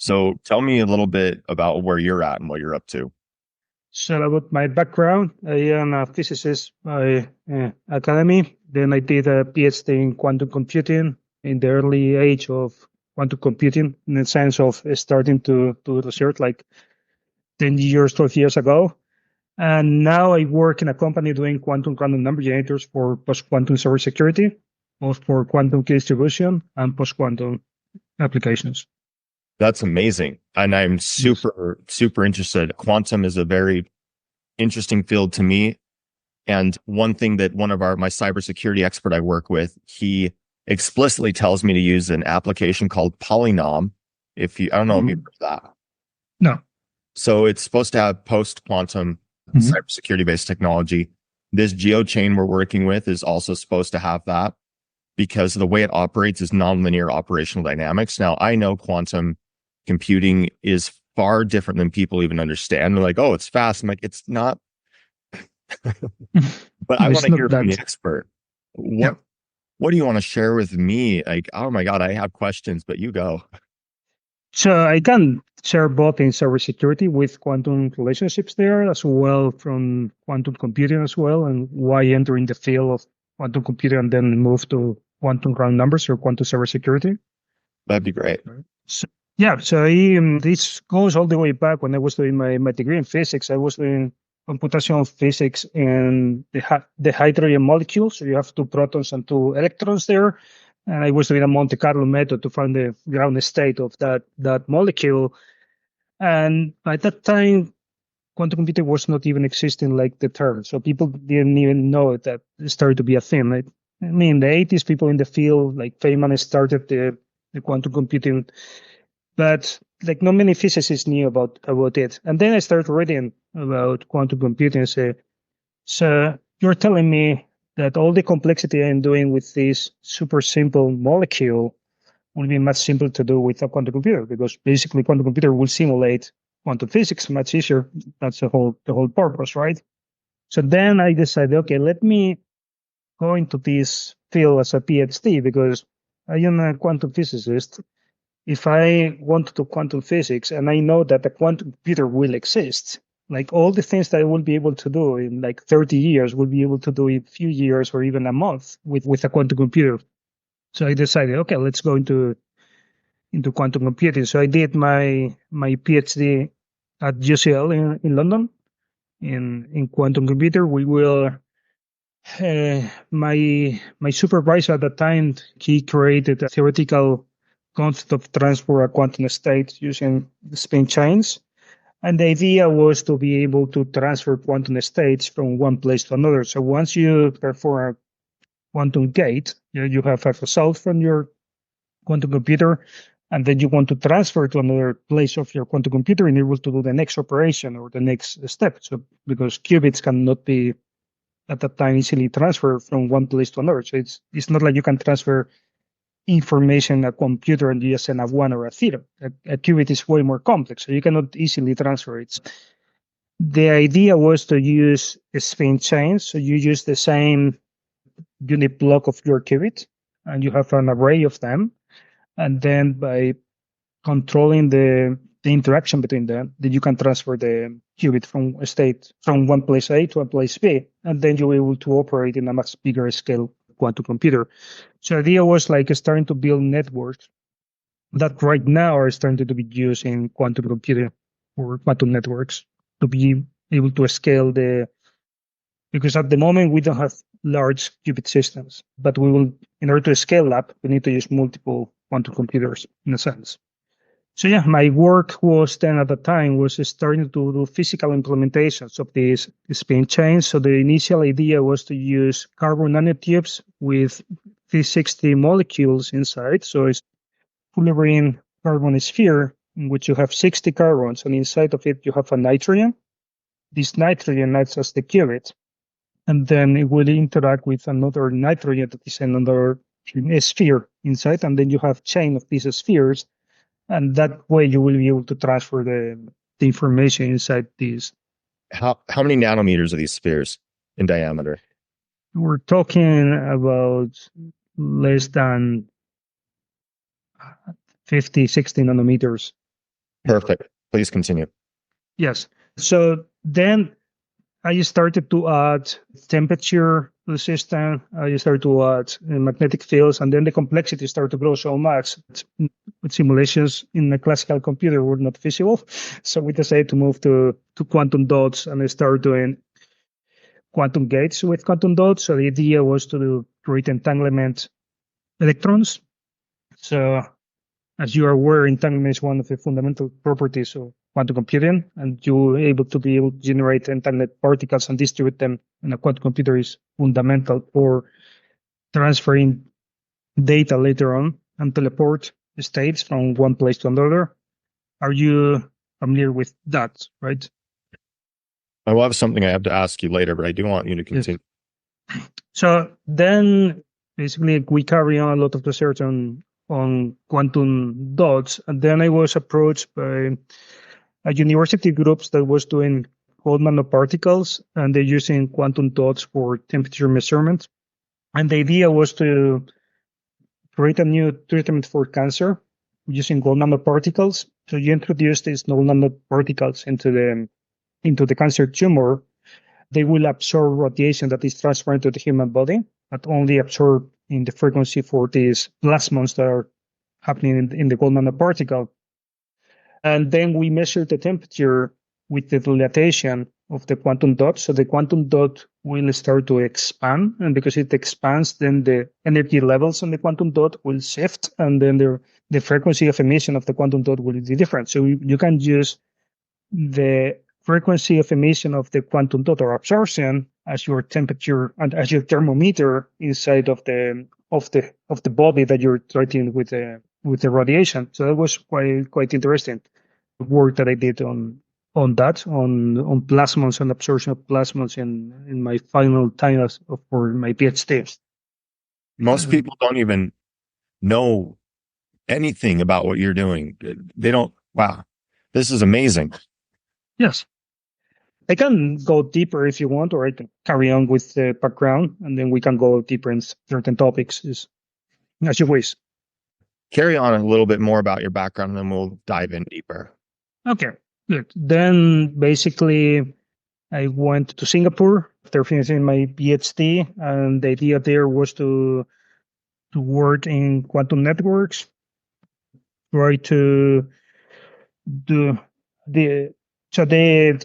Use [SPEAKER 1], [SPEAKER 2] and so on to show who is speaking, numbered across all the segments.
[SPEAKER 1] So tell me a little bit about where you're at and what you're up to.
[SPEAKER 2] So about my background, I am a physicist by academy. Then I did a PhD in quantum computing in the early age of quantum computing, in the sense of starting to do research like 10 years, 12 years ago. And now I work in a company doing quantum random number generators for post-quantum cybersecurity, both for quantum key distribution and post-quantum applications.
[SPEAKER 1] That's amazing. And I'm
[SPEAKER 2] Yes.
[SPEAKER 1] super interested. Quantum is a very interesting field to me. And one thing that my cybersecurity expert I work with, he explicitly tells me to use an application called Polynom. I don't know if you've
[SPEAKER 2] Mhm.
[SPEAKER 1] heard of that.
[SPEAKER 2] No.
[SPEAKER 1] So it's supposed to have post-quantum
[SPEAKER 2] Mhm.
[SPEAKER 1] cybersecurity based technology. This geochain we're working with is also supposed to have that because the way it operates is nonlinear operational dynamics. Now, I know quantum computing is far different than people even understand. They're like, oh, it's fast. I'm like, it's not, but I
[SPEAKER 2] No,
[SPEAKER 1] want
[SPEAKER 2] it's
[SPEAKER 1] to
[SPEAKER 2] not
[SPEAKER 1] hear from the
[SPEAKER 2] that.
[SPEAKER 1] expert.
[SPEAKER 2] Yeah.
[SPEAKER 1] What do you want to share with me? Like, oh my God, I have questions, but you go.
[SPEAKER 2] So I can share both in cybersecurity with quantum relationships there as well from quantum computing as well, and why enter in the field of quantum computing and then move to quantum ground numbers or quantum cybersecurity.
[SPEAKER 1] That'd be great.
[SPEAKER 2] Right. So, yeah, so this goes all the way back when I was doing my degree in physics. I was doing computational physics and the hydrogen molecules. So you have two protons and two electrons there. And I was doing a Monte Carlo method to find the ground state of that molecule. And by that time, quantum computing was not even existing like the term. So people didn't even know that it started to be a thing. Like, I mean, in the 80s, people in the field, like Feynman started the quantum computing, but like not many physicists knew about it. And then I started reading about quantum computing and say, so you're telling me that all the complexity I'm doing with this super simple molecule will be much simpler to do with a quantum computer, because basically quantum computer will simulate quantum physics much easier. That's the whole purpose, right? So then I decided, okay, let me go into this field as a PhD, because I am a quantum physicist. If I want to do quantum physics and I know that the quantum computer will exist, like all the things that I will be able to do in like 30 years, will be able to do in a few years or even a month with a quantum computer. So I decided, okay, let's go into quantum computing. So I did my PhD at UCL in London in quantum computer. We will my supervisor at the time, he created a theoretical concept of transport a quantum state using spin chains. And the idea was to be able to transfer quantum states from one place to another. So once you perform a quantum gate, you have a result from your quantum computer, and then you want to transfer to another place of your quantum computer in order to do the next operation or the next step. So because qubits cannot be at that time easily transferred from one place to another. So it's not like you can transfer information a computer and you just send a one or a zero. A qubit is way more complex, so you cannot easily transfer it. The idea was to use spin chains. So you use the same unit block of your qubit, and you have an array of them. And then by controlling the interaction between them, then you can transfer the qubit from a state from one place A to a place B, and then you're able to operate in a much bigger scale quantum computer. So the idea was like starting to build networks that right now are starting to be used in quantum computing or quantum networks to be able to scale because at the moment we don't have large qubit systems, but we will, in order to scale up, we need to use multiple quantum computers in a sense. So yeah, my work was then at the time was starting to do physical implementations of these spin chains. So the initial idea was to use carbon nanotubes with 360 molecules inside. So it's fully green carbon sphere in which you have 60 carbons, and inside of it you have a nitrogen. This nitrogen acts as the qubit, and then it will interact with another nitrogen that is in another sphere inside, and then you have chain of these spheres, and that way you will be able to transfer the information inside these.
[SPEAKER 1] How many nanometers are these spheres in diameter?
[SPEAKER 2] We're talking about less than 50, 60 nanometers.
[SPEAKER 1] Perfect. Please continue.
[SPEAKER 2] Yes. So then I started to add temperature to the system. I started to add magnetic fields, and then the complexity started to grow so much that simulations in a classical computer were not feasible. So we decided to move to quantum dots, and I started doing quantum gates with quantum dots. So the idea was to create entanglement electrons. So as you are aware, entanglement is one of the fundamental properties of quantum computing, and you're able to generate entangled particles and distribute them in a quantum computer is fundamental for transferring data later on and teleport states from one place to another. Are you familiar with that, right?
[SPEAKER 1] I will have something I have to ask you later, but I do want you to continue.
[SPEAKER 2] Yes. So then basically we carry on a lot of research on quantum dots, and then I was approached by a university groups that was doing cold nanoparticles, and they're using quantum dots for temperature measurement. And the idea was to create a new treatment for cancer using gold nanoparticles. So you introduce these gold nanoparticles into the cancer tumor. They will absorb radiation that is transferred to the human body, but only absorb in the frequency for these plasmons that are happening in the gold nanoparticle. And then we measure the temperature with the dilatation of the quantum dot. So the quantum dot will start to expand. And because it expands, then the energy levels on the quantum dot will shift. And then the frequency of emission of the quantum dot will be different. So you can use the frequency of emission of the quantum dot or absorption as your temperature and as your thermometer inside of the body that you're treating with the radiation. So that was quite interesting work that I did on plasmons and absorption of plasmons in my final time for my PhD.
[SPEAKER 1] Most people don't even know anything about what you're doing. They don't. Wow, this is amazing.
[SPEAKER 2] Yes. I can go deeper if you want, or I can carry on with the background, and then we can go deeper in certain topics as you wish.
[SPEAKER 1] Carry on a little bit more about your background, and then we'll dive in deeper.
[SPEAKER 2] Okay, good. Then basically, I went to Singapore after finishing my PhD, and the idea there was to work in quantum networks, try to do the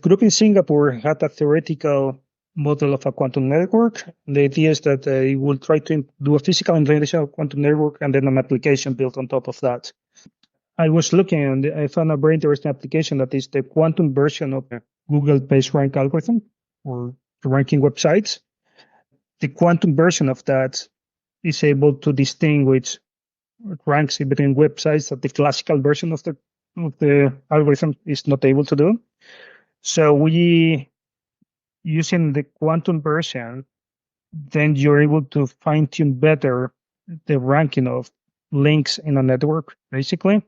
[SPEAKER 2] group in Singapore had a theoretical model of a quantum network. The idea is that it will try to do a physical implementation of quantum network and then an application built on top of that. I was looking and I found a very interesting application that is the quantum version of the Google PageRank algorithm or ranking websites. The quantum version of that is able to distinguish ranks between websites that the classical version of the algorithm is not able to do. So we, using the quantum version, then you're able to fine tune better the ranking of links in a network, basically.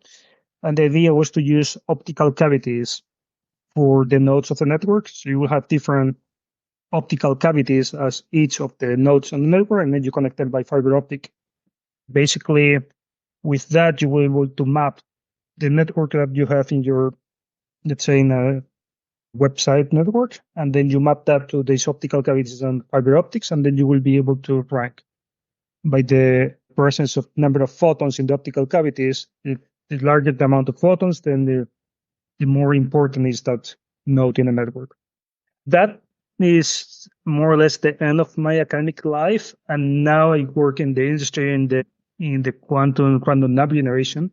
[SPEAKER 2] And the idea was to use optical cavities for the nodes of the network. So you will have different optical cavities as each of the nodes on the network, and then you connect them by fiber optic. Basically, with that, you will be able to map the network that you have in your, let's say, in a website network, and then you map that to these optical cavities and fiber optics, and then you will be able to rank by the presence of number of photons in the optical cavities. The larger the amount of photons, then the more important is that node in the network. That is more or less the end of my academic life, and now I work in the industry in the quantum number generation.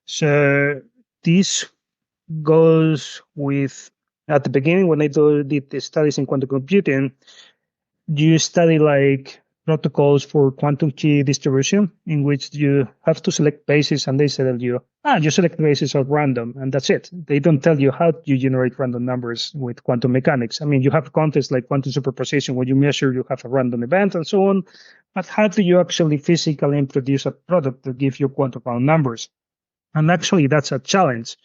[SPEAKER 2] So this goes with, at the beginning when I did the studies in quantum computing, you study like protocols for quantum key distribution in which you have to select bases, and they tell you, you select bases at random, and that's it. They don't tell you how you generate random numbers with quantum mechanics. I mean, you have concepts like quantum superposition where you measure, you have a random event and so on, but how do you actually physically introduce a product to give you quantum round numbers? And actually, that's a challenge.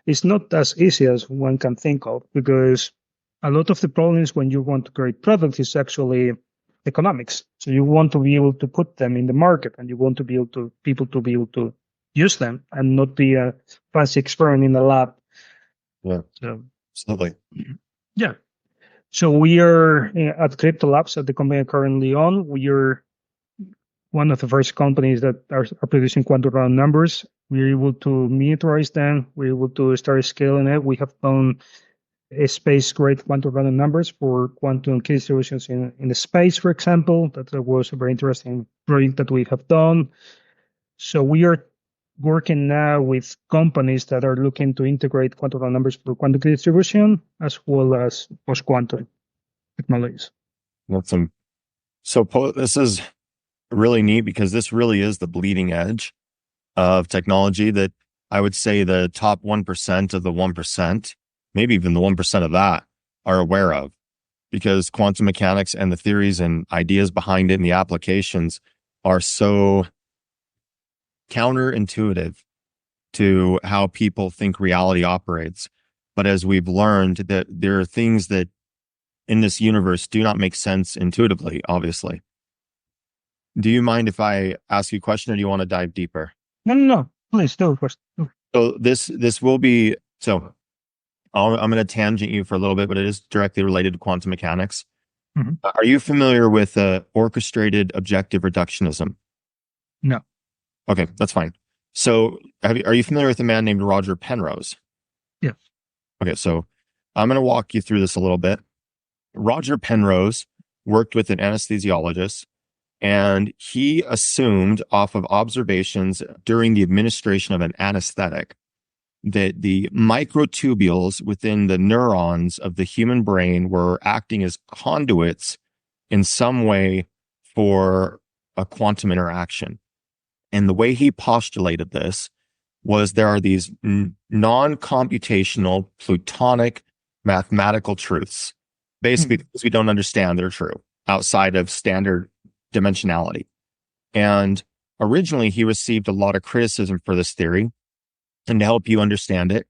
[SPEAKER 2] It's not as easy as one can think of, because a lot of the problems when you want to create products is actually economics. So you want to be able to put them in the market, and you want to be able to people to be able to use them and not be a fancy experiment in the lab.
[SPEAKER 1] Yeah,
[SPEAKER 2] So,
[SPEAKER 1] absolutely.
[SPEAKER 2] yeah. So we are at Crypto Labs, at the company I currently own. We are one of the first companies that are producing quantum round numbers. We're able to miniaturize them. We're able to start scaling it. We have done space-grade quantum random numbers for quantum key distributions in the space, for example. That was a very interesting project that we have done. So we are working now with companies that are looking to integrate quantum random numbers for quantum key distribution as well as post-quantum technologies.
[SPEAKER 1] Awesome. So this is really neat because this really is the bleeding edge of technology that I would say the top 1% of the 1%, maybe even the 1% of that, are aware of, because quantum mechanics and the theories and ideas behind it and the applications are so counterintuitive to how people think reality operates. But as we've learned, that there are things that in this universe do not make sense intuitively, obviously. Do you mind if I ask you a question, or do you want to dive deeper?
[SPEAKER 2] No. Please do first.
[SPEAKER 1] So this will be, so I'm going to tangent you for a little bit, but it is directly related to quantum mechanics.
[SPEAKER 2] Mm-hmm.
[SPEAKER 1] Are you familiar with orchestrated objective reductionism?
[SPEAKER 2] No.
[SPEAKER 1] Okay, that's fine. So are you familiar with a man named Roger Penrose?
[SPEAKER 2] Yes.
[SPEAKER 1] Okay, so I'm going to walk you through this a little bit. Roger Penrose worked with an anesthesiologist, and he assumed off of observations during the administration of an anesthetic that the microtubules within the neurons of the human brain were acting as conduits in some way for a quantum interaction. And the way he postulated this was there are these non-computational Platonic mathematical truths, basically because we don't understand they're true outside of standard dimensionality. And originally he received a lot of criticism for this theory. And to help you understand it,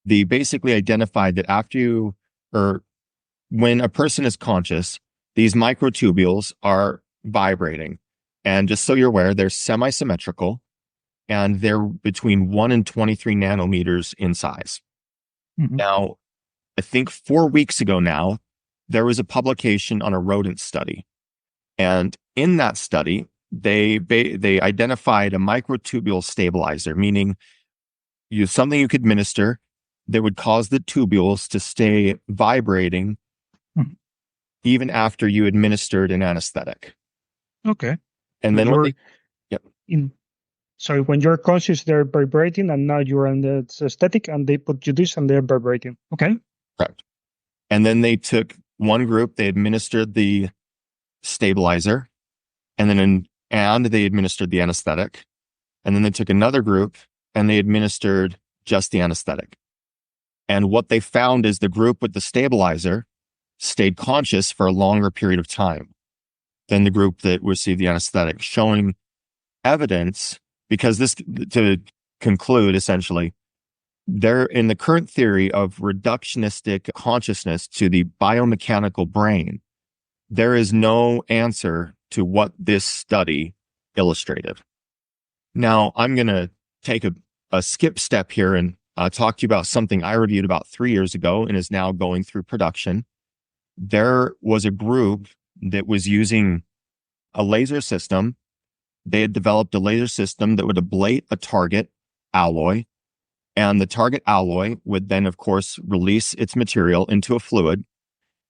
[SPEAKER 1] they basically identified that when a person is conscious, these microtubules are vibrating. And just so you're aware, they're semi-symmetrical and they're between 1 and 23 nanometers in size.
[SPEAKER 2] Mm-hmm.
[SPEAKER 1] Now, I think 4 weeks ago now, there was a publication on a rodent study. And in that study, they identified a microtubule stabilizer, meaning something you could administer that would cause the tubules to stay vibrating even after you administered an anesthetic.
[SPEAKER 2] Okay.
[SPEAKER 1] And then
[SPEAKER 2] when you're conscious, they're vibrating, and now you're on the aesthetic, and they put you this, and they're vibrating. Okay.
[SPEAKER 1] Correct. And then they took one group, they administered the stabilizer, and they administered the anesthetic. And then they took another group and they administered just the anesthetic. And what they found is the group with the stabilizer stayed conscious for a longer period of time than the group that received the anesthetic, showing evidence, because this, to conclude, essentially, they're in the current theory of reductionistic consciousness to the biomechanical brain. There is no answer to what this study illustrated. Now, I'm going to take a skip step here and talk to you about something I reviewed about 3 years ago and is now going through production. There was a group that was using a laser system. They had developed a laser system that would ablate a target alloy, and the target alloy would then, of course, release its material into a fluid.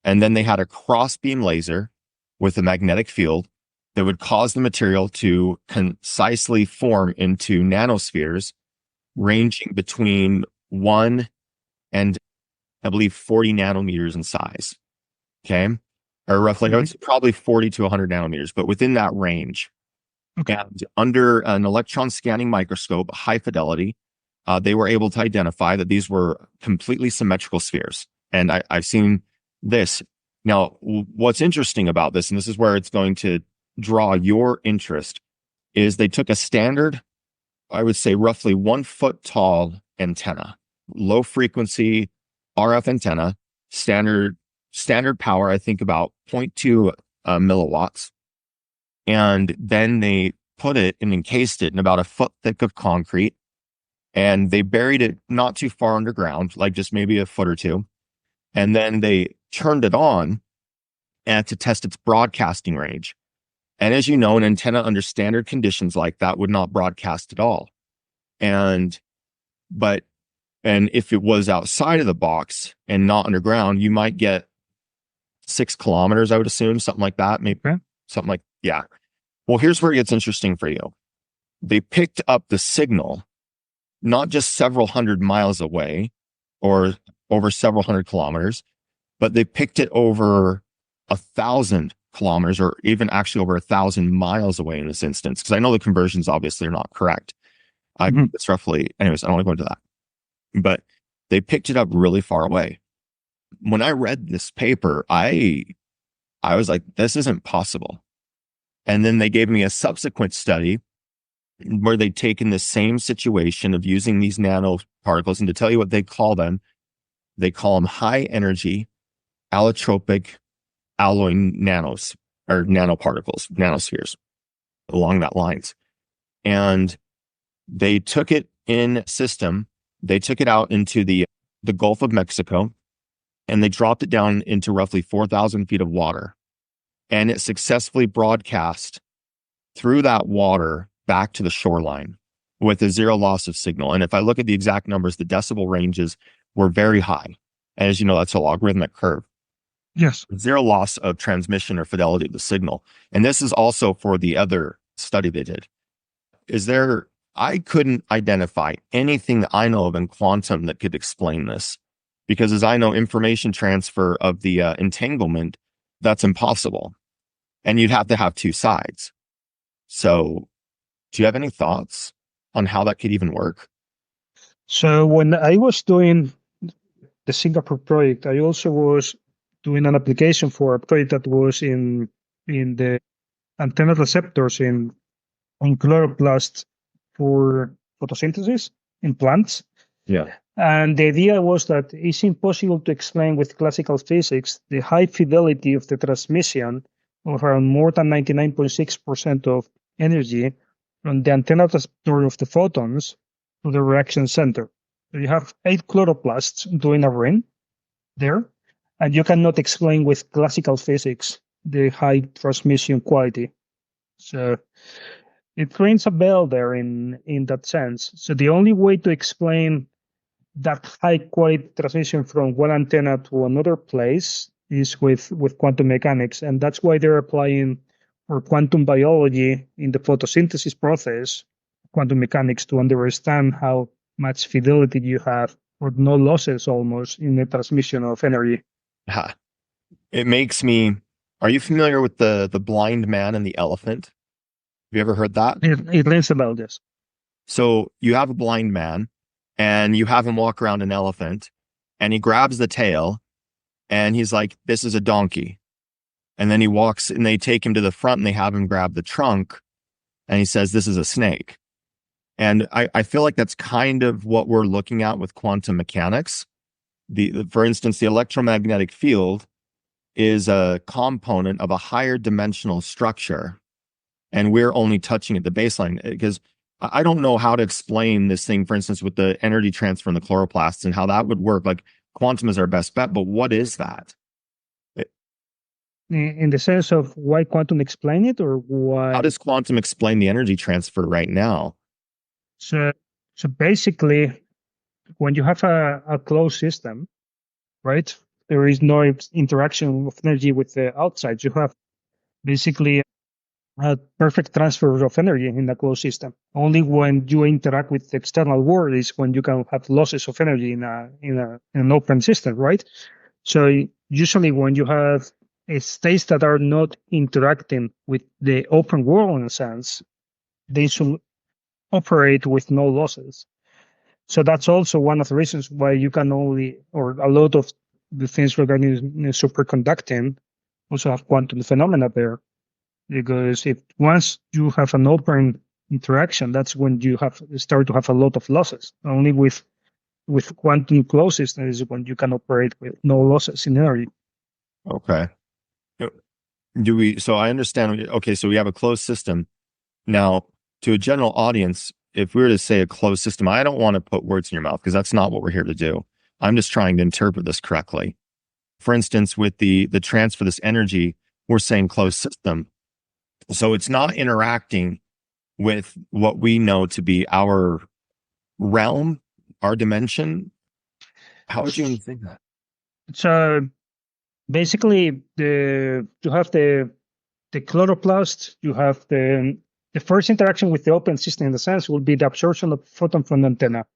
[SPEAKER 1] And then they had a cross-beam laser with a magnetic field that would cause the material to concisely form into nanospheres ranging between 1 and, I believe, 40 nanometers in size. Okay. Or roughly, I would say probably 40 to 100 nanometers, but within that range. Okay. And under an electron scanning microscope, high fidelity, they were able to identify that these were completely symmetrical spheres. And I've seen this. Now, what's interesting about this, and this is where it's going to draw your interest, is they took a standard, I would say roughly 1 foot tall antenna, low frequency RF antenna, standard power, I think about 0.2 milliwatts. And then they put it and encased it in about a foot thick of concrete, and they buried it not too far underground, like just maybe a foot or two. And then they turned it on and to test its broadcasting range. And as you know, an antenna under standard conditions like that would not broadcast at all. And if it was outside of the box and not underground, you might get 6 kilometers, I would assume, something like that. Maybe something like, yeah. Well, here's where it gets interesting for you. They picked up the signal, not just several hundred miles away or over several hundred kilometers, but they picked it over 1,000 kilometers or even actually over 1,000 miles away in this instance. Because I know the conversions obviously are not correct. It's roughly, anyways, I don't want to go into that. But they picked it up really far away. When I read this paper, I was like, this isn't possible. And then they gave me a subsequent study where they'd taken the same situation of using these nanoparticles, and to tell you what they call them high energy allotropic alloy nanos or nanoparticles, nanospheres along that lines. And they took it in system. They took it out into the Gulf of Mexico, and they dropped it down into roughly 4,000 feet of water. And it successfully broadcast through that water back to the shoreline with a zero loss of signal. And if I look at the exact numbers, the decibel ranges were very high. And as you know, that's a logarithmic curve.
[SPEAKER 2] Yes.
[SPEAKER 1] Zero loss of transmission or fidelity of the signal. And this is also for the other study they did. I couldn't identify anything that I know of in quantum that could explain this. Because as I know, information transfer of the entanglement, that's impossible. And you'd have to have two sides. So do you have any thoughts on how that could even work?
[SPEAKER 2] So when I was doing the Singapore project, I also was doing an application for a project that was in the antenna receptors in chloroplasts for photosynthesis in plants.
[SPEAKER 1] Yeah.
[SPEAKER 2] And the idea was that it's impossible to explain with classical physics the high fidelity of the transmission of around more than 99.6% of energy from the antenna receptor of the photons to the reaction center. So you have 8 chloroplasts doing a ring there, and you cannot explain with classical physics the high transmission quality. So it rings a bell there in that sense. So the only way to explain that high quality transmission from one antenna to another place is with quantum mechanics. And that's why they're applying for quantum biology in the photosynthesis process, quantum mechanics, to understand how much fidelity you have or no losses almost in the transmission of energy.
[SPEAKER 1] It makes me, are you familiar with the blind man and the elephant? Have you ever heard that?
[SPEAKER 2] It rings a bell, yes.
[SPEAKER 1] So you have a blind man and you have him walk around an elephant and he grabs the tail and he's like, this is a donkey. And then he walks and they take him to the front and they have him grab the trunk and he says, this is a snake. And I feel like that's kind of what we're looking at with quantum mechanics. For instance, the electromagnetic field is a component of a higher dimensional structure. And we're only touching at the baseline because I don't know how to explain this thing, for instance, with the energy transfer in the chloroplasts and how that would work. Like quantum is our best bet, but what is that?
[SPEAKER 2] In the sense of why quantum explain it, or why?
[SPEAKER 1] How does quantum explain the energy transfer right now?
[SPEAKER 2] So basically, when you have a closed system, right, there is no interaction of energy with the outside. You have basically a perfect transfer of energy in a closed system. Only when you interact with the external world is when you can have losses of energy in an open system, right? So usually when you have states that are not interacting with the open world in a sense, they should operate with no losses. So that's also one of the reasons why you can only, or a lot of the things regarding superconducting also have quantum phenomena there. Because if once you have an open interaction, that's when you start to have a lot of losses. Only with quantum closed systems is when you can operate with no losses in energy.
[SPEAKER 1] Okay. So I understand. Okay, so we have a closed system. Now, to a general audience, if we were to say a closed system, I don't want to put words in your mouth because that's not what we're here to do. I'm just trying to interpret this correctly. For instance, with the transfer of this energy, we're saying closed system. So it's not interacting with what we know to be our realm, our dimension. How would you think that?
[SPEAKER 2] So basically, you have the chloroplast. You have the first interaction with the open system in the sense will be the absorption of photon from the antenna.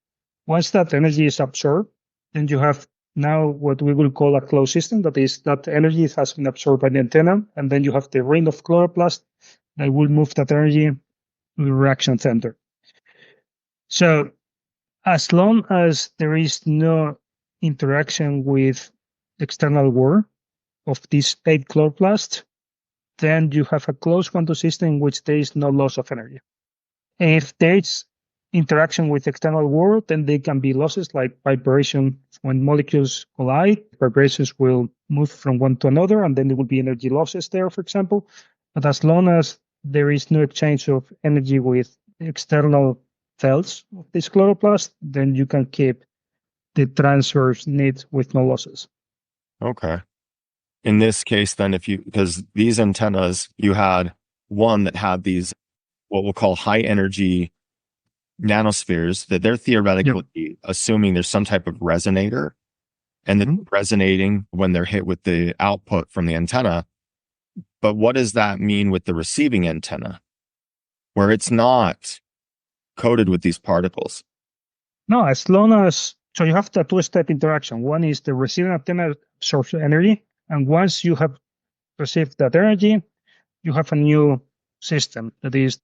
[SPEAKER 2] Once that energy is absorbed, then you have now what we will call a closed system. That is, that energy has been absorbed by the antenna, and then you have the ring of chloroplast that will move that energy to the reaction center. So as long as there is no interaction with external world of this state chloroplast, then you have a closed quantum system in which there is no loss of energy. And if there is interaction with external world, then there can be losses like vibration. When molecules collide, vibrations will move from one to another, and then there will be energy losses there, for example. But as long as there is no exchange of energy with external cells of this chloroplast, then you can keep the transverse need with no losses.
[SPEAKER 1] Okay. In this case, then, because these antennas, you had one that had these, what we'll call high energy nanospheres, that they're theoretically assuming there's some type of resonator, and then resonating when they're hit with the output from the antenna. But what does that mean with the receiving antenna, where it's not coated with these particles?
[SPEAKER 2] No, as long as, so you have the two-step interaction. One is the receiving antenna absorbs energy, and once you have received that energy, you have a new system. That is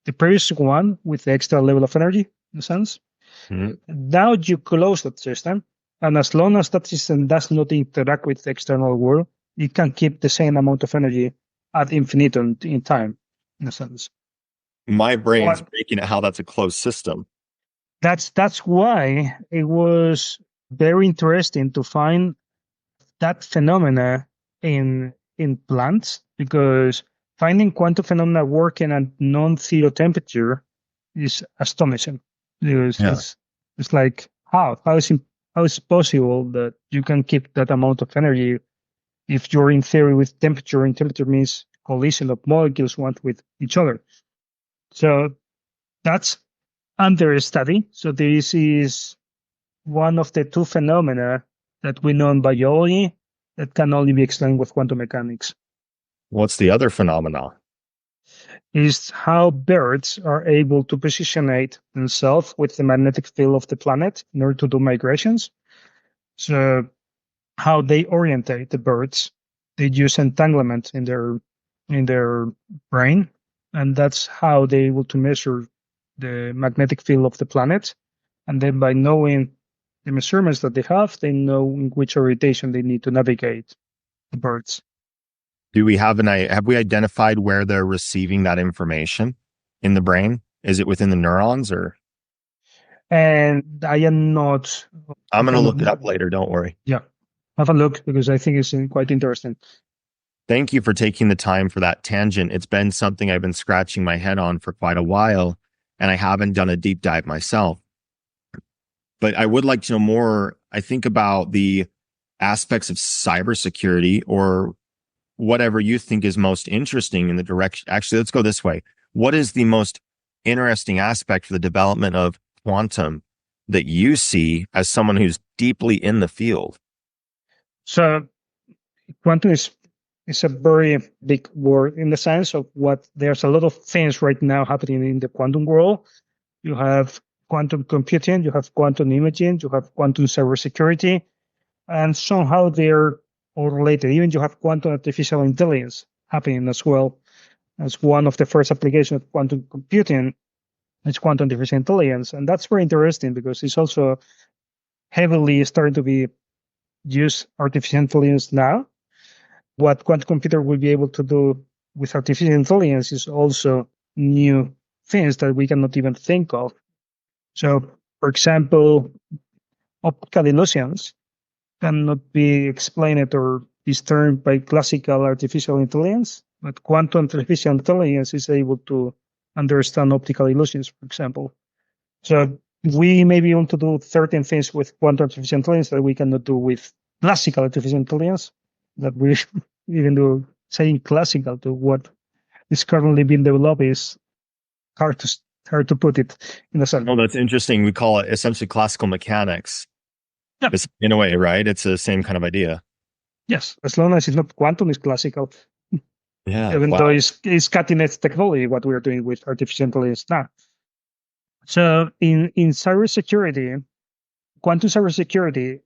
[SPEAKER 2] the previous one with the extra level of energy, in a sense. Now you close that system, and as long as that system does not interact with the external world, it can keep the same amount of energy ad infinitum in time, in a sense.
[SPEAKER 1] My brain's breaking at how that's a closed system.
[SPEAKER 2] That's why it was very interesting to find that phenomena in plants, because finding quantum phenomena working at non-zero temperature is astonishing. Because it's like how is it possible that you can keep that amount of energy if you're in theory with temperature, and temperature means collision of molecules one with each other. So that's under study. So this is one of the two phenomena that we know in biology that can only be explained with quantum mechanics.
[SPEAKER 1] What's the other phenomena?
[SPEAKER 2] Is how birds are able to positionate themselves with the magnetic field of the planet in order to do migrations. So how they orientate the birds, they use entanglement in their brain, and that's how they're able to measure the magnetic field of the planet. And then by knowing the measurements that they have, they know in which orientation they need to navigate the birds.
[SPEAKER 1] Do we have we identified where they're receiving that information in the brain? Is it within the neurons or?
[SPEAKER 2] And I am not.
[SPEAKER 1] I'm going to look it up later. Don't worry.
[SPEAKER 2] Yeah. Have a look, because I think it's quite interesting.
[SPEAKER 1] Thank you for taking the time for that tangent. It's been something I've been scratching my head on for quite a while, and I haven't done a deep dive myself. But I would like to know more, I think, about the aspects of cybersecurity, or whatever you think is most interesting in the direction. Actually, let's go this way. What is the most interesting aspect for the development of quantum that you see as someone who's deeply in the field?
[SPEAKER 2] So quantum is a very big word in the sense of what there's a lot of things right now happening in the quantum world. You have quantum computing, you have quantum imaging, you have quantum cybersecurity, and somehow they're all related. Even you have quantum artificial intelligence happening as well. As one of the first applications of quantum computing, it's quantum artificial intelligence. And that's very interesting because it's also heavily starting to be used artificial intelligence now. What quantum computer will be able to do with artificial intelligence is also new things that we cannot even think of. So, for example, optical illusions cannot be explained or discerned by classical artificial intelligence, but quantum artificial intelligence is able to understand optical illusions, for example. So we may be able to do certain things with quantum artificial intelligence that we cannot do with classical artificial intelligence. That we even do saying classical to what is currently being developed is hard to hard to put it in a sense.
[SPEAKER 1] Oh, that's interesting. We call it essentially classical mechanics.
[SPEAKER 2] Yeah.
[SPEAKER 1] In a way, right? It's the same kind of idea.
[SPEAKER 2] Yes, as long as it's not quantum, it's classical.
[SPEAKER 1] Yeah.
[SPEAKER 2] Even
[SPEAKER 1] Wow.
[SPEAKER 2] though it's cutting edge technology, what we are doing with artificial intelligence now. So in cybersecurity, quantum cybersecurity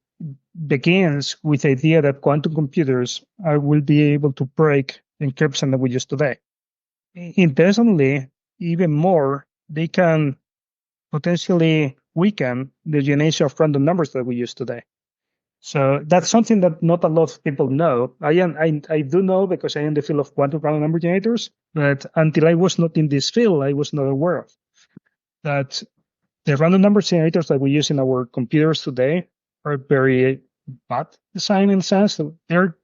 [SPEAKER 2] begins with the idea that quantum computers will be able to break the encryption that we use today. Intentionally, even more, they can potentially weaken the generation of random numbers that we use today. So that's something that not a lot of people know. I do know because I am in the field of quantum random number generators, but until I was not in this field, I was not aware of that the random number generators that we use in our computers today are very bad design in the sense that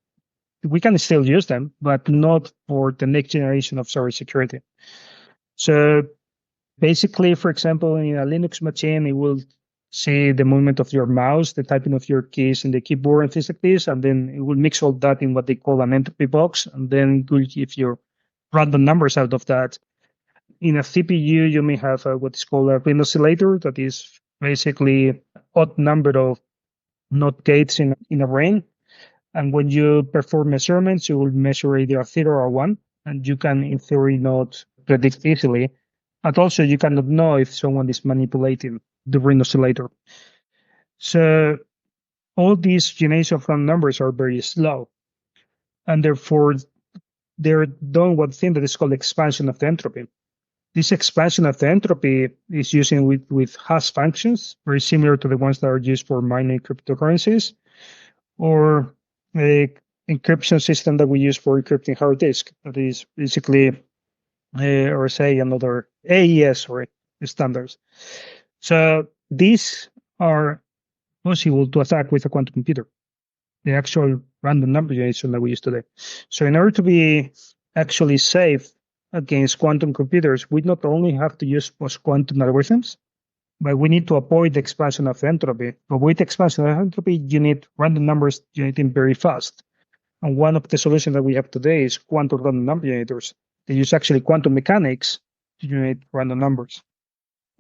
[SPEAKER 2] we can still use them, but not for the next generation of cybersecurity. So basically, for example, in a Linux machine, it will see the movement of your mouse, the typing of your keys in the keyboard and things like this, and then it will mix all that in what they call an entropy box, and then it will give you random numbers out of that. In a CPU, you may have what is called a ring oscillator, that is basically odd number of NOT gates in a ring. And when you perform measurements, you will measure either a 0 or 1, and you can, in theory, not predict easily. And also, you cannot know if someone is manipulating the ring oscillator. So all these generation of random numbers are very slow, and therefore they're doing one thing that is called expansion of the entropy. This expansion of the entropy is using with hash functions, very similar to the ones that are used for mining cryptocurrencies, or a encryption system that we use for encrypting hard disk. That is basically, or say another AES or standards. So these are possible to attack with a quantum computer, the actual random number generation that we use today. So in order to be actually safe against quantum computers, we not only have to use post-quantum algorithms, but we need to avoid the expansion of entropy. To avoid the expansion of entropy, you need random numbers generating very fast. And one of the solutions that we have today is quantum random number generators. They use actually quantum mechanics to generate random numbers.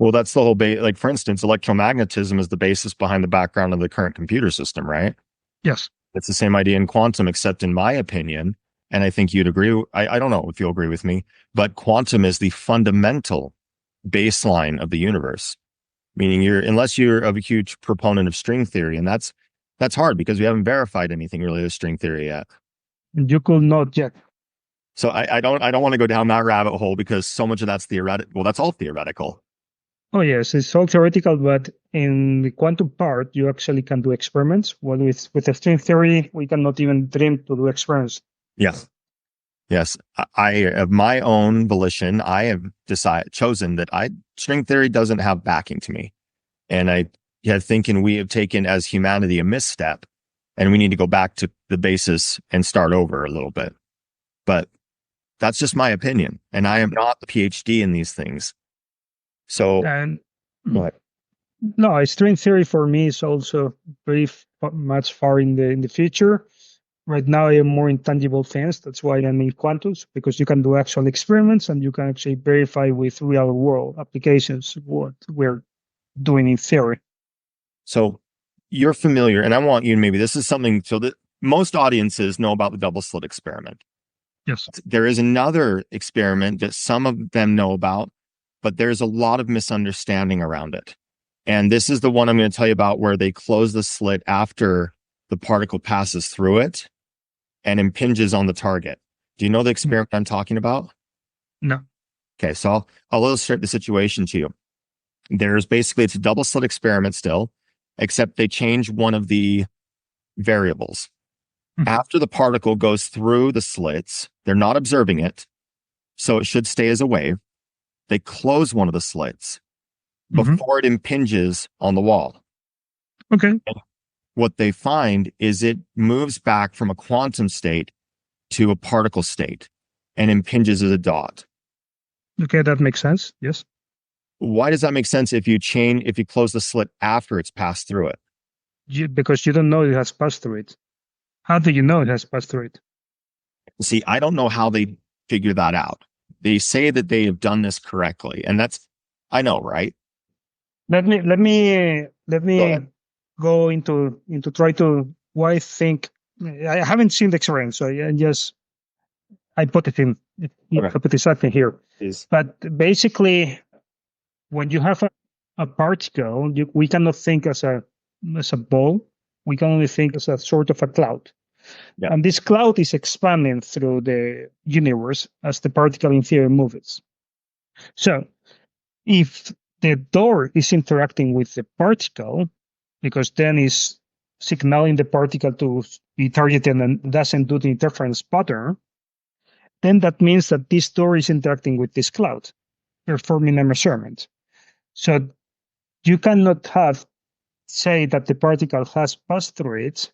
[SPEAKER 1] Well, that's the whole like, for instance, electromagnetism is the basis behind the background of the current computer system, right?
[SPEAKER 2] Yes.
[SPEAKER 1] It's the same idea in quantum, except in my opinion, and I think you'd agree. I don't know if you'll agree with me, but quantum is the fundamental baseline of the universe. Meaning unless you're a huge proponent of string theory, and that's hard because we haven't verified anything really with string theory yet.
[SPEAKER 2] You could not yet.
[SPEAKER 1] So I don't want to go down that rabbit hole because so much of that's theoretical. Well, that's all theoretical.
[SPEAKER 2] Oh yes, it's all theoretical, but in the quantum part, you actually can do experiments. Well, with the string theory, we cannot even dream to do experiments.
[SPEAKER 1] Yes. Yes, I of my own volition, I have chosen that string theory doesn't have backing to me, and I thinking we have taken as humanity a misstep, and we need to go back to the basis and start over a little bit. But that's just my opinion, and I am not the PhD in these things. So,
[SPEAKER 2] and
[SPEAKER 1] what?
[SPEAKER 2] No, string theory for me is also very much far in the future. Right now, I am more intangible things. That's why I'm in quantums, because you can do actual experiments and you can actually verify with real world applications what we're doing in theory.
[SPEAKER 1] So you're familiar, and I want you to maybe this is something so that most audiences know about the double-slit experiment.
[SPEAKER 2] Yes.
[SPEAKER 1] There is another experiment that some of them know about, but there's a lot of misunderstanding around it. And this is the one I'm going to tell you about where they close the slit after the particle passes through it and impinges on the target. Do you know the experiment I'm talking about?
[SPEAKER 2] No.
[SPEAKER 1] Okay, so I'll illustrate the situation to you. It's a double slit experiment still, except they change one of the variables. After the particle goes through the slits, they're not observing it, so it should stay as a wave. They close one of the slits before it impinges on the wall.
[SPEAKER 2] Okay.
[SPEAKER 1] What they find is it moves back from a quantum state to a particle state and impinges as a dot.
[SPEAKER 2] Okay, that makes sense. Yes.
[SPEAKER 1] Why does that make sense if you close the slit after it's passed through it?
[SPEAKER 2] Because you don't know it has passed through it. How do you know it has passed through it?
[SPEAKER 1] See, I don't know how they figure that out. They say that they have done this correctly, and I know, right?
[SPEAKER 2] Let me go into try to why I think I haven't seen the experiment, so I put it in.
[SPEAKER 1] Okay.
[SPEAKER 2] I put it exactly here.
[SPEAKER 1] Is
[SPEAKER 2] But basically, when you have a particle, we cannot think as a ball. We can only think as a sort of a cloud.
[SPEAKER 1] Yeah.
[SPEAKER 2] And this cloud is expanding through the universe as the particle in theory moves. So if the door is interacting with the particle, because then it's signaling the particle to be targeted and doesn't do the interference pattern, then that means that this door is interacting with this cloud, performing a measurement. So you cannot say that the particle has passed through it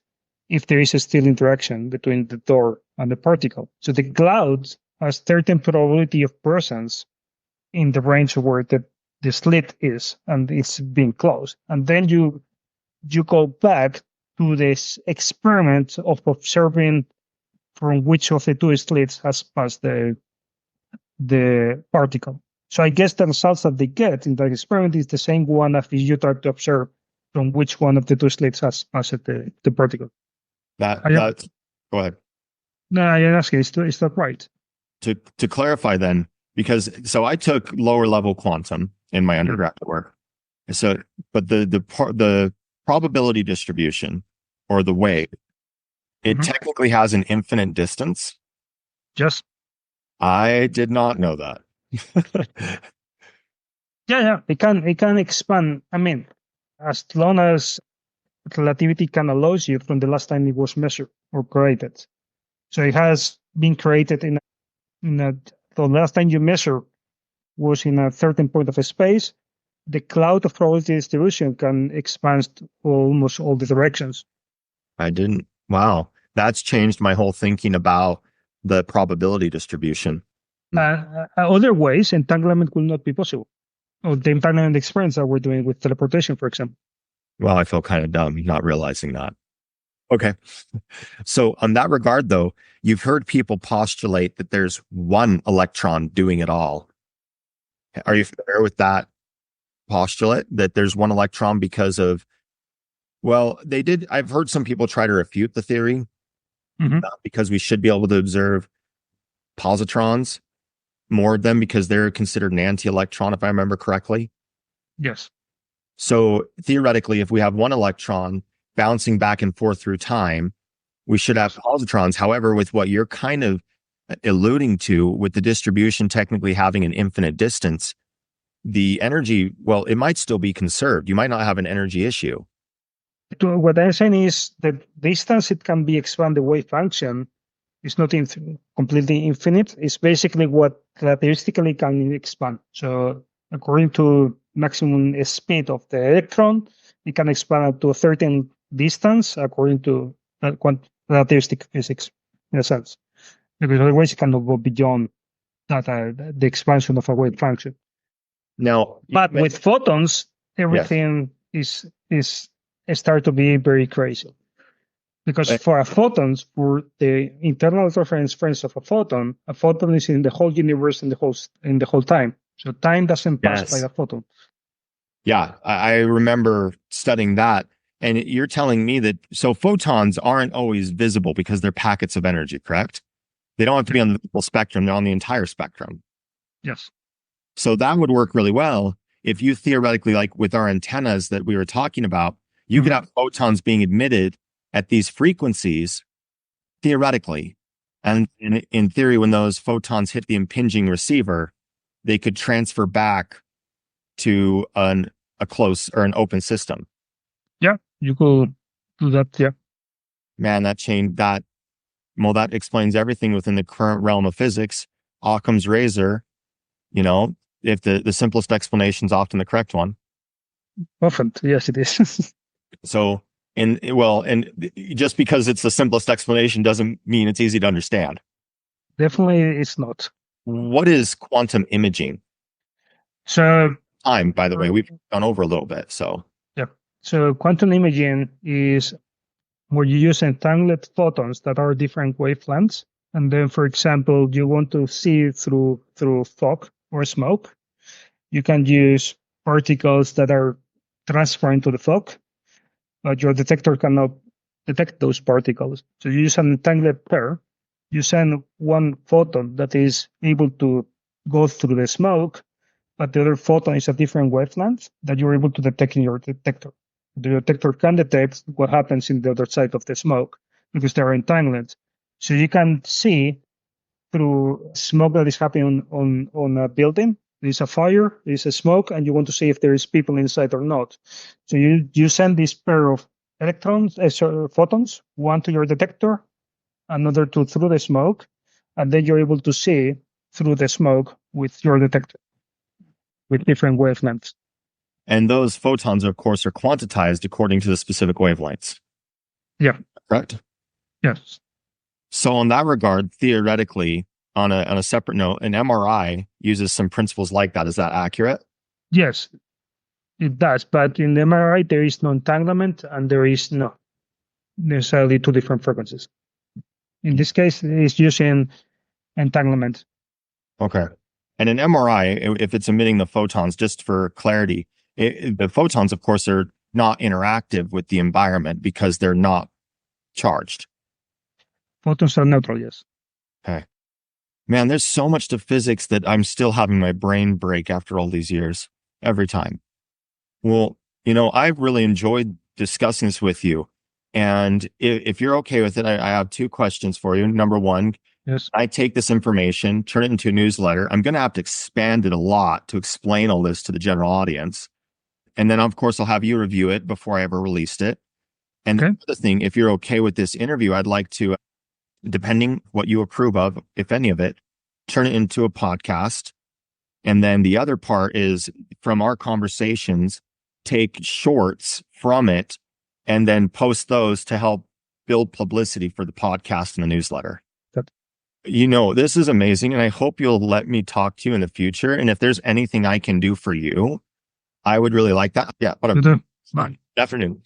[SPEAKER 2] if there is a still interaction between the door and the particle. So the cloud has certain probability of presence in the range where the slit is and it's being closed. And then you go back to this experiment of observing from which of the two slits has passed the particle. So I guess the results that they get in that experiment is the same one as if you try to observe from which one of the two slits has passed the particle.
[SPEAKER 1] Go ahead.
[SPEAKER 2] No, I'm asking, is that right?
[SPEAKER 1] To clarify then, because so I took lower level quantum in my undergraduate work. So, but the probability distribution or the wave, it technically has an infinite distance.
[SPEAKER 2] Yes.
[SPEAKER 1] I did not know that.
[SPEAKER 2] Yeah. It can expand. I mean, as long as relativity can allow you from the last time it was measured or created. So it has been created the last time you measure was in a certain point of space. The cloud of probability distribution can expand to almost all the directions.
[SPEAKER 1] I didn't. Wow. That's changed my whole thinking about the probability distribution.
[SPEAKER 2] Other ways, entanglement will not be possible. Or the entanglement experiments that we're doing with teleportation, for example.
[SPEAKER 1] Well, I feel kind of dumb not realizing that. Okay. So on that regard, though, you've heard people postulate that there's one electron doing it all. Are you familiar with that postulate that there's one electron because of, well, I've heard some people try to refute the theory because we should be able to observe positrons, more of them because they're considered an anti-electron, if I remember correctly.
[SPEAKER 2] Yes.
[SPEAKER 1] So theoretically, if we have one electron bouncing back and forth through time, we should have positrons. However, with what you're kind of alluding to, with the distribution technically having an infinite distance, the energy, well, it might still be conserved. You might not have an energy issue.
[SPEAKER 2] What I'm saying is the distance it can be expanded, the wave function is not completely infinite. It's basically what characteristically can expand. So according to maximum speed of the electron, it can expand up to a certain distance according to relativistic physics, in a sense. Because otherwise it cannot go beyond that the expansion of a wave function.
[SPEAKER 1] Now,
[SPEAKER 2] but with photons, everything is start to be very crazy. Because for for the internal reference frames of a photon is in the whole universe in the whole time. So time doesn't pass by a photon.
[SPEAKER 1] Yeah, I remember studying that. And you're telling me that, so photons aren't always visible because they're packets of energy, correct? They don't have to be on the visible spectrum. They're on the entire spectrum.
[SPEAKER 2] Yes.
[SPEAKER 1] So that would work really well if you theoretically, like with our antennas that we were talking about, you could have photons being emitted at these frequencies, theoretically. And in theory, when those photons hit the impinging receiver, they could transfer back to a close or an open system.
[SPEAKER 2] Yeah, you could do that. Yeah.
[SPEAKER 1] Man, that explains everything within the current realm of physics. Occam's razor, if the simplest explanation is often the correct one.
[SPEAKER 2] Often, yes, it is.
[SPEAKER 1] So, and just because it's the simplest explanation doesn't mean it's easy to understand.
[SPEAKER 2] Definitely, it's not.
[SPEAKER 1] What is quantum imaging?
[SPEAKER 2] So,
[SPEAKER 1] Time, by the way, we've gone over a little bit. So,
[SPEAKER 2] yeah. So quantum imaging is where you use entangled photons that are different wavelengths. And then, for example, you want to see through fog or smoke. You can use particles that are transferring to the fog, but your detector cannot detect those particles. So you use an entangled pair. You send one photon that is able to go through the smoke, but the other photon is a different wavelength that you're able to detect in your detector. The detector can detect what happens in the other side of the smoke because they are entangled. So you can see through smoke that is happening on a building. There's a fire, there's a smoke, and you want to see if there is people inside or not. So you send this pair of electrons, photons, one to your detector, another to through the smoke, and then you're able to see through the smoke with your detector with different wavelengths.
[SPEAKER 1] and those photons, of course, are quantized according to the specific wavelengths.
[SPEAKER 2] Yeah.
[SPEAKER 1] Correct.
[SPEAKER 2] Yes.
[SPEAKER 1] So, in that regard, theoretically, on a separate note, an MRI uses some principles like that. Is that accurate?
[SPEAKER 2] Yes, it does. But in the MRI, there is no entanglement and there is no necessarily two different frequencies. In this case, it's using entanglement.
[SPEAKER 1] Okay. And an MRI, if it's emitting the photons, just for clarity, the photons, of course, are not interactive with the environment because they're not charged.
[SPEAKER 2] Photons are neutral, yes.
[SPEAKER 1] Okay. Man, there's so much to physics that I'm still having my brain break after all these years, every time. Well, I really enjoyed discussing this with you. And if you're okay with it, I have two questions for you. Number one,
[SPEAKER 2] Yes.
[SPEAKER 1] I take this information, turn it into a newsletter. I'm going to have to expand it a lot to explain all this to the general audience. And then, of course, I'll have you review it before I ever released it. And
[SPEAKER 2] Okay.
[SPEAKER 1] the other thing, if you're okay with this interview, I'd like to, depending what you approve of, if any of it, turn it into a podcast. And then the other part is from our conversations, take shorts from it and then post those to help build publicity for the podcast and the newsletter.
[SPEAKER 2] That,
[SPEAKER 1] This is amazing. And I hope you'll let me talk to you in the future. And if there's anything I can do for you, I would really like that. Yeah.
[SPEAKER 2] you do. Bye.
[SPEAKER 1] Afternoon.